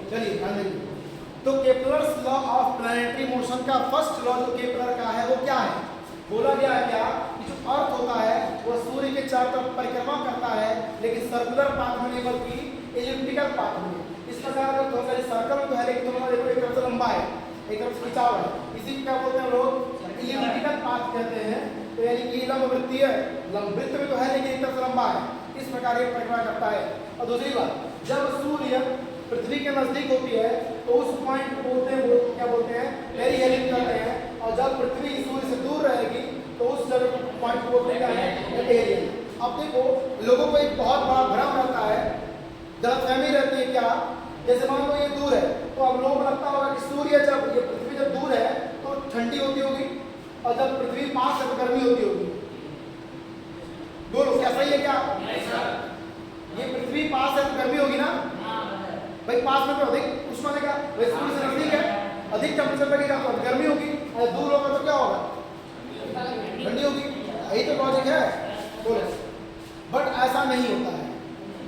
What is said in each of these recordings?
चलिए ध्यान देंगे। तो Kepler's law of planetary motion का फर्स्ट लॉ जो केपलर का है वो क्या है? बोला गया है क्या कि जो अर्थ होता है वो सूर्य के चारों तरफ परिक्रमा करता है, लेकिन सर्कुलर पाथ में नहीं बल्कि एलिप्टिकल पाथ में। इस प्रकार का थोड़ा सा सर्कल तो है, लेकिन थोड़ा देखो एक तरफ से लंबा है, एक तरफ से खिंचाव है, इसी को क्या बोलते हैं लोग? एलिप्टिकल पाथ कहते हैं। तो यानी कि लंबवृत्तीय, लंबवृत्त में तो है लेकिन एक तरफ से लंबा है, इस प्रकार ये परिक्रमा करता है। और दूसरी बात, जब सूर्य पृथ्वी के नजदीक होती है तो उस पॉइंट को बोलते हैं, वो क्या बोलते हैं? पेरिहेलिक कहते हैं। और जब पृथ्वी सूर्य से दूर रहेगी तो उस जगह पॉइंट को बोलते हैं पेरिहेलिक। अब देखो, लोगों को एक बहुत बड़ा भ्रम रहता है, गलतफहमी रहती है क्या? जैसे मान लो ये दूर है तो अब लोगों को लगता होगा कि सूर्य जब ये पृथ्वी जब दूर है तो ठंडी होती होगी, और जब पृथ्वी पास है तो गर्मी होती होगी। बोलो क्या सही है क्या? ये पृथ्वी पास है तो गर्मी होगी ना भाई, पास में तो अधिक उष्मा लगेगा, वैसे सूर्य से नजदीक है अधिक टेम्परेचर लगेगा तो गर्मी होगी, और दूर होगा तो क्या होगा? ठंडी होगी। यही तो लॉजिक है। बोलो, बट ऐसा नहीं होता है।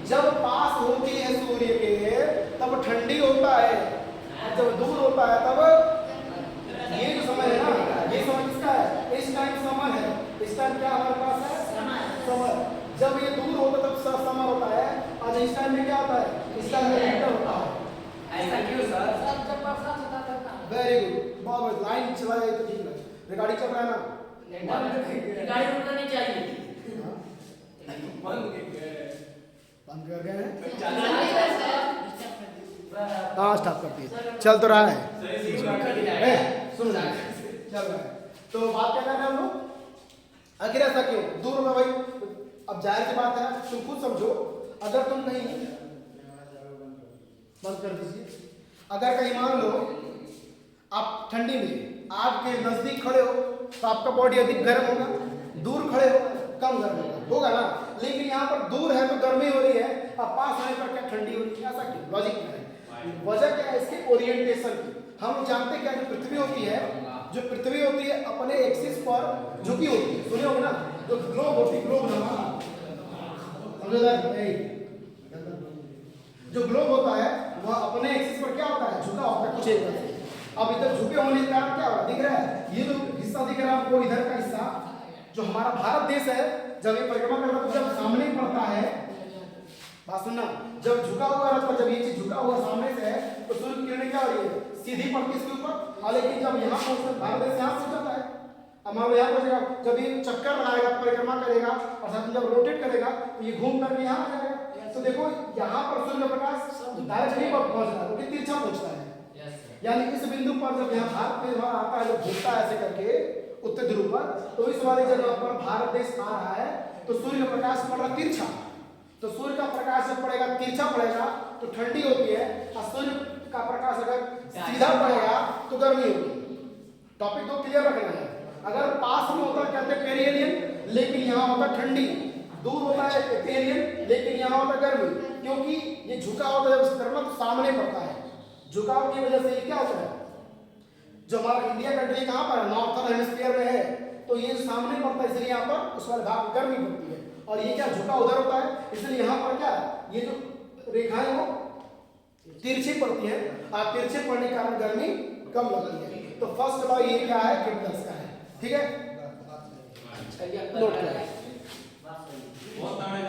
जब पास होती है सूर्य के तब ठंडी होता है, और जब दूर होता है तब ये जो समय है ना, ये समय किसका है? इस टाइम समर है। इस टाइम क्या हमारे पास है? समर। जब ये दूर होता है तब समर होता है, और इस टाइम में क्या होता है? इस टाइम में विंटर होता है। ऐसा क्यों सर? जब बरसात होता है तब वेरी गुड, बहुत लाइन चला जाए तो ठीक है। गाड़ी चल रहा है ना? गाड़ी रुकना नहीं चाहिए। बंद कर गए हैं? गाड़ी वैसे हाँ स्टॉप करती है, चल तो रहा है। सुन रहा है, चल रहा है। तो बात क्या कर रहे हैं हम लोग? आखिर ऐसा क्यों? दूर होगा भाई, अब जाहिर सी बात है, तुम खुद समझो। अगर तुम कहीं बंद कर दीजिए, अगर कहीं मान लो आप ठंडी में आग के नजदीक खड़े हो तो आपका बॉडी अधिक गर्म होगा, दूर खड़े हो कम गर्म होगा ना। लेकिन यहाँ पर दूर है तो गर्मी हो रही है, अब पास होने पर क्या ठंडी हो रही है? ऐसा क्यों? लॉजिक क्या है? वजह क्या है? इसके ओरिएंटेशन की। हम जानते क्या, जो पृथ्वी होती है, जो पृथ्वी होती है अपने एक्सिस पर झुकी होती है। सुने होगे ना, जो ग्लोब होती है, ग्लोब ना जो ग्लोब होता है वह अपने एक्सिस पर क्या होता है? झुका होता है कुछ एक तरह से। अब इधर झुके होने के कारण क्या होगा? दिख रहा है ये जो हिस्सा दिख रहा है आपको, इधर का हिस्सा जो हमारा भारत देश है, जब ये परिक्रमा करता है तो जब सामने पड़ता है, बात सुनना, जब झुका हुआ रहता है, जब ये चीज झुका हुआ सामने से है तो सूर्य की किरणें क्या हो रही है? सीधी पड़ती है इसके ऊपर। और लेकिन जब यहाँ पहुंचता है, भारत देश यहाँ पहुंच जाता है, अब मान लो यहाँ पहुंचेगा, जब ये चक्कर लगाएगा, परिक्रमा करेगा, और साथ में जब रोटेट करेगा तो ये घूम करके यहाँ आ जाएगा। तो देखो यहाँ पर सूर्य प्रकाश डायरेक्ट नहीं पहुंच रहा है, वो तिरछा पहुंचता है। यानी इस बिंदु पर जब यहाँ भारत में आता है, जब घूमता है ऐसे करके उत्तर ध्रुव पर, तो इस वाली जगह पर भारत देश आ रहा है तो सूर्य का प्रकाश पड़ रहा तिरछा। तो सूर्य का प्रकाश जब पड़ेगा तिरछा पड़ेगा तो ठंडी होती है, और सूर्य का प्रकाश अगर सीधा पड़ेगा तो गर्मी होगी। टॉपिक तो क्लियर रखना है। अगर पास में होता कहते हैं पेरिहेलियन, लेकिन यहाँ होता ठंडी। दूर होता है पेरिहेलियन, लेकिन यहाँ होता गर्मी, क्योंकि ये झुका होता है, जब करना तो सामने पड़ता है। झुकाव की वजह से ये क्या होता है? जो हमारा इंडिया कंट्री कहाँ पर है? नॉर्थर्न हेमिस्फीयर में है, तो ये सामने पड़ता है, इसलिए यहाँ पर उस वाले भाग गर्मी पड़ती है। और ये क्या झुका उधर होता है, इसलिए यहाँ पर क्या ये जो रेखाएं वो तिरछी पड़ती है, और तिरछे पड़ने के कारण गर्मी कम लगती है। तो फर्स्ट लॉ ये क्या है? केपलर्स का है। ठीक है, नोट करें।